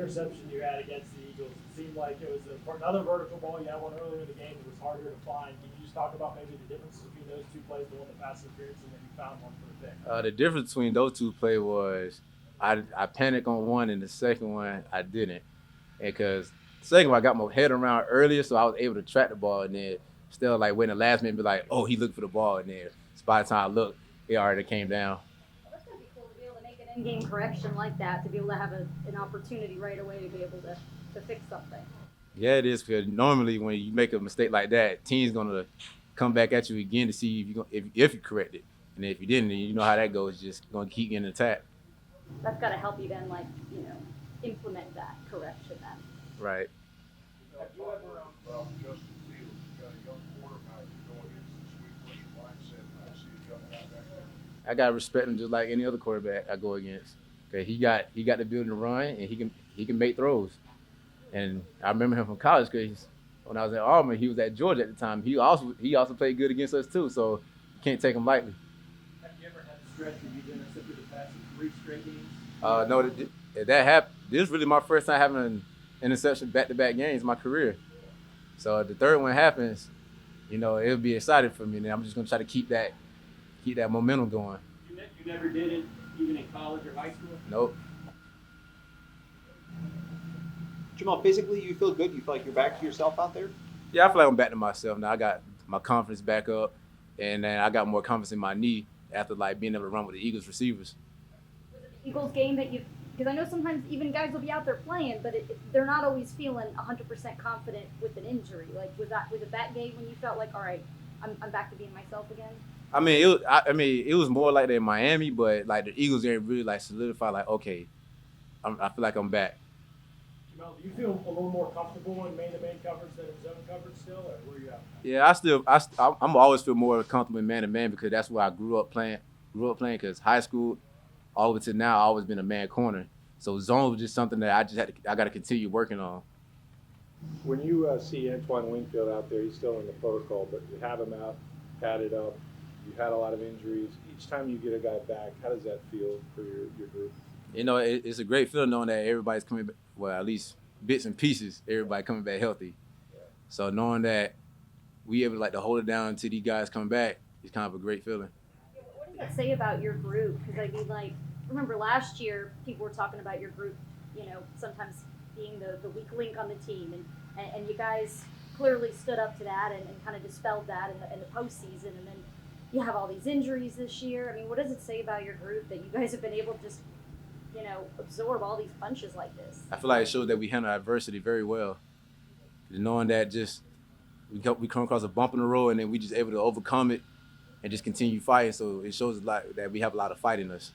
interception you had against the Eagles, it seemed like it was another vertical ball. You had one earlier in the game that was harder to find. Can you just talk about maybe the differences between those two plays, the one that pass interference and then you found one for the pick? The difference between those two plays was I panicked on one, and the second one I didn't. And because the second one I got my head around earlier, so I was able to track the ball, and then still like waiting the last minute, be like, oh, he looked for the ball, and then by the time I looked, it already came down. Well, that's gonna be cool to be able to make an in-game correction like that, to be able to have an opportunity right away to be able to fix something. Yeah, it is, because normally when you make a mistake like that, team's gonna come back at you again to see if you correct it, and if you didn't, then you know how that goes. Just gonna keep getting attacked. That's got to help you then, like, implement that correction then. Right. Have you ever, Justin Fields, you got a young quarterback to go against this week? What's your mindset when you see a young guy back there? I gotta respect him just like any other quarterback I go against. Okay, he got the ability to run, and he can make throws. And I remember him from college because when I was at Auburn, he was at Georgia at the time. He also played good against us too, so you can't take him lightly. Have you ever had a stretch where you've intercepted the pass in 3 straight games? No, that happened. This is really my first time having an interception back-to-back games in my career. So if the third one happens, it'll be exciting for me. And I'm just gonna try to keep that momentum going. You never did it, even in college or high school? Nope. Jamel, physically, you feel good? You feel like you're back to yourself out there? Yeah, I feel like I'm back to myself now. I got my confidence back up, and then I got more confidence in my knee after being able to run with the Eagles receivers. Was it the Eagles game that because I know sometimes even guys will be out there playing, but they're not always feeling 100% confident with an injury. Like, was it that game when you felt like, all right, I'm back to being myself again? I mean, it was more like that in Miami, but like the Eagles didn't really solidify. Like, okay, I feel like I'm back. Jamel, do you feel a little more comfortable in man-to-man coverage than in zone coverage still, or where are you at? Yeah, I'm always feel more comfortable in man-to-man because that's where I grew up playing. Because high school, all the way to now, I've always been a man corner. So zone was just something that I got to continue working on. When you see Antoine Wingfield out there, he's still in the protocol, but you have him out, padded up. You had a lot of injuries. Each time you get a guy back, how does that feel for your group? It's a great feeling knowing that everybody's coming back, well, at least bits and pieces, everybody coming back healthy. Yeah. So knowing that we able to hold it down until these guys come back is kind of a great feeling. What does that say about your group? Because I mean, remember last year people were talking about your group, sometimes being the weak link on the team, and you guys clearly stood up to that and kind of dispelled that in the postseason, and then you have all these injuries this year. I mean, what does it say about your group that you guys have been able to just absorb all these punches like this? I feel like it shows that we handle adversity very well. Knowing that we come across a bump in the road and then we just able to overcome it and just continue fighting. So it shows that we have a lot of fight in us.